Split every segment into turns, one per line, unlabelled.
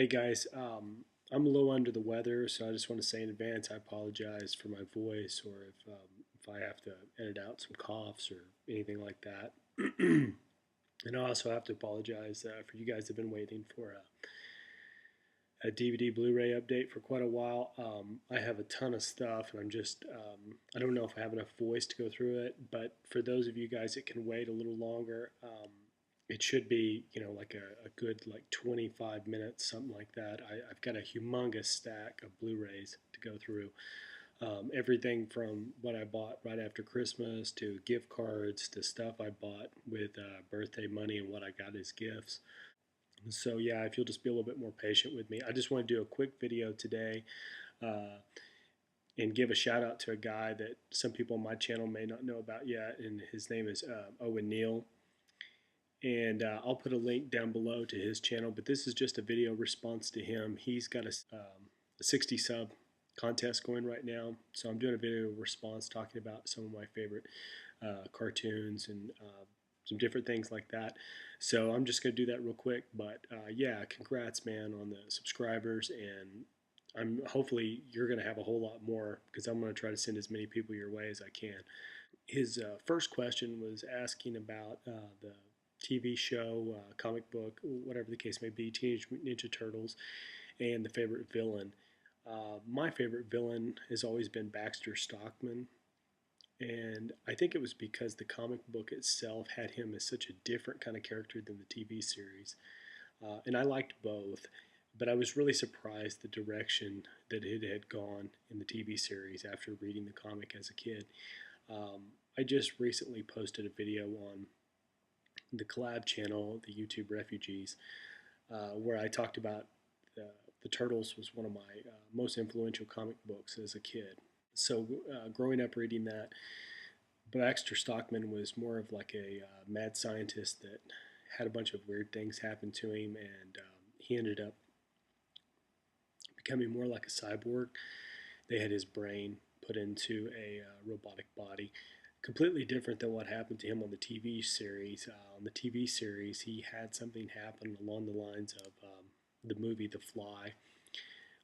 Hey guys, I'm a little under the weather, so I just want to say in advance I apologize for my voice or if I have to edit out some coughs or anything like that. And I also have to apologize for you guys that have been waiting for a DVD Blu-ray update for quite a while. I have a ton of stuff, and I don't know if I have enough voice to go through it. But for those of you guys that can wait a little longer, it should be like a good like 25 minutes, something like that. I've got a humongous stack of Blu-rays to go through. Everything from what I bought right after Christmas to gift cards to stuff I bought with birthday money and what I got as gifts. So yeah, if you'll just be a little bit more patient with me, I just want to do a quick video today uh, and give a shout out to a guy that some people on my channel may not know about yet, and his name is Owenneil. And I'll put a link down below to his channel, but this is just a video response to him. He's got a 60 sub contest going right now, so I'm doing a video response talking about some of my favorite cartoons and some different things like that. So I'm just going to do that real quick, but yeah, congrats, man, on the subscribers, and hopefully you're going to have a whole lot more because I'm going to try to send as many people your way as I can. His first question was asking about the TV show, comic book, whatever the case may be, Teenage Mutant Ninja Turtles, and the favorite villain. My favorite villain has always been Baxter Stockman, and I think it was because the comic book itself had him as such a different kind of character than the TV series. And I liked both, but I was really surprised the direction that it had gone in the TV series after reading the comic as a kid. I just recently posted a video on the collab channel, the YouTube Refugees, where I talked about the, the Turtles was one of my most influential comic books as a kid. So growing up reading that, Baxter Stockman was more of like a mad scientist that had a bunch of weird things happen to him, and he ended up becoming more like a cyborg. They had his brain put into a robotic body, completely different than what happened to him on the TV series. On the TV series, he had something happen along the lines of the movie The Fly,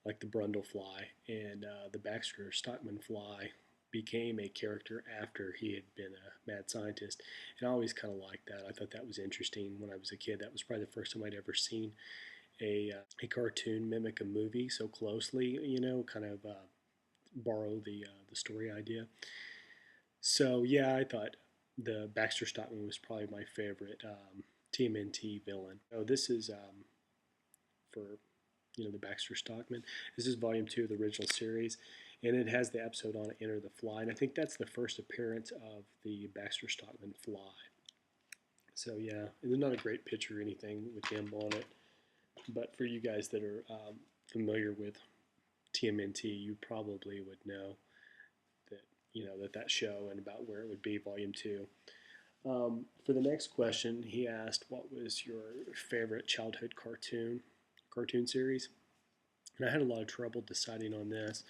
like the Brundle Fly, and the Baxter Stockman Fly became a character after he had been a mad scientist. And I always kind of liked that. I thought that was interesting when I was a kid. That was probably the first time I'd ever seen a cartoon mimic a movie so closely, kind of borrow the story idea. So yeah, I thought the Baxter Stockman was probably my favorite TMNT villain. So this is for the Baxter Stockman. This is volume 2 of the original series, and it has the episode on it, Enter the Fly, and I think that's the first appearance of the Baxter Stockman Fly. So yeah, there's not a great picture or anything with him on it, but for you guys that are familiar with TMNT, you probably would know that that show and about where it would be, volume 2. For the next question, he asked, what was your favorite childhood cartoon series? And I had a lot of trouble deciding on this.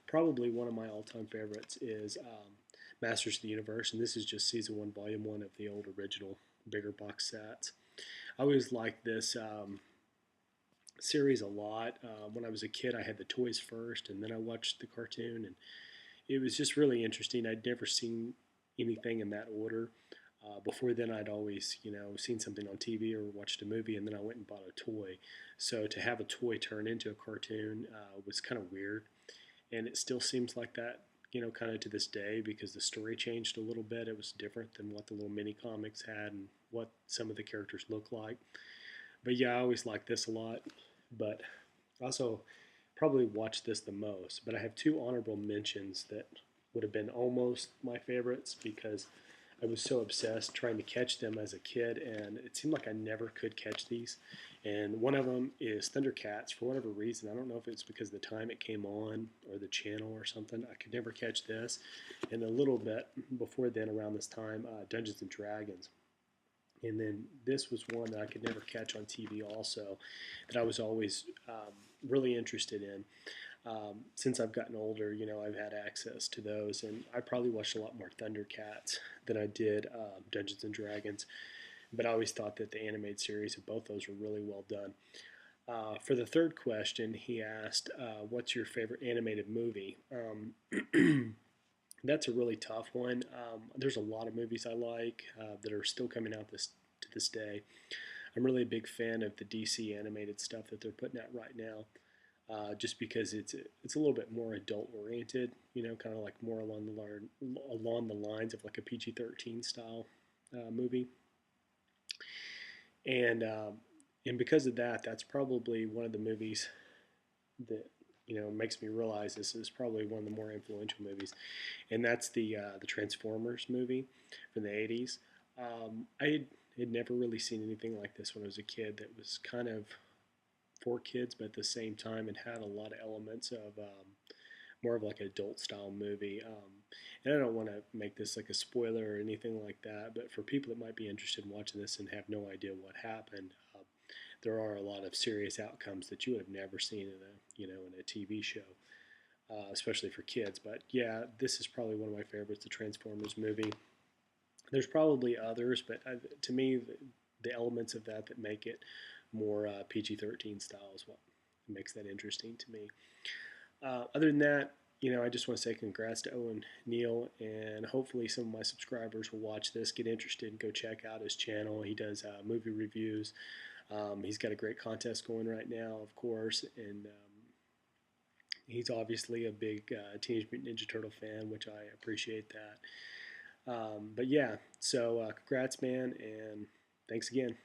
Probably one of my all-time favorites is Masters of the Universe, and this is just season 1, volume 1 of the old original bigger box sets. I always liked this series a lot. When I was a kid, I had the toys first, and then I watched the cartoon, and it was just really interesting. I'd never seen anything in that order. Before then, I'd always, seen something on TV or watched a movie, and then I went and bought a toy. So to have a toy turn into a cartoon was kind of weird, and it still seems like that, kind of to this day, because the story changed a little bit. It was different than what the little mini comics had and what some of the characters look like. But yeah, I always liked this a lot, but also probably watched this the most. But I have 2 honorable mentions that would have been almost my favorites because I was so obsessed trying to catch them as a kid, and it seemed like I never could catch these. And one of them is Thundercats. For whatever reason, I don't know if it's because of the time it came on or the channel or something, I could never catch this. And a little bit before then, around this time, Dungeons and Dragons. And then this was one that I could never catch on TV also, that I was always really interested in. Since I've gotten older, I've had access to those, and I probably watched a lot more Thundercats than I did Dungeons and Dragons. But I always thought that the animated series of both those were really well done. For the third question, he asked, "What's your favorite animated movie?" That's a really tough one. There's a lot of movies I like that are still coming out to this day. I'm really a big fan of the DC animated stuff that they're putting out right now, just because it's a little bit more adult oriented. You know, kind of like more along the lines of like a PG-13 style movie, and because of that, that's probably one of the movies that makes me realize this is probably one of the more influential movies, and that's the Transformers movie from the 80's. I had never really seen anything like this when I was a kid. That was kind of for kids, but at the same time, it had a lot of elements of more of like an adult style movie. And I don't want to make this like a spoiler or anything like that, but for people that might be interested in watching this and have no idea what happened, there are a lot of serious outcomes that you would have never seen in a TV show, especially for kids. But yeah, this is probably one of my favorites, the Transformers movie. There's probably others, but to me, the elements of that make it more PG-13 style is what makes that interesting to me. Other than that, I just want to say congrats to Owen Neal, and hopefully some of my subscribers will watch this, get interested, and go check out his channel. He does movie reviews. He's got a great contest going right now, of course, and he's obviously a big Teenage Mutant Ninja Turtle fan, which I appreciate that. But yeah, so congrats, man, and thanks again.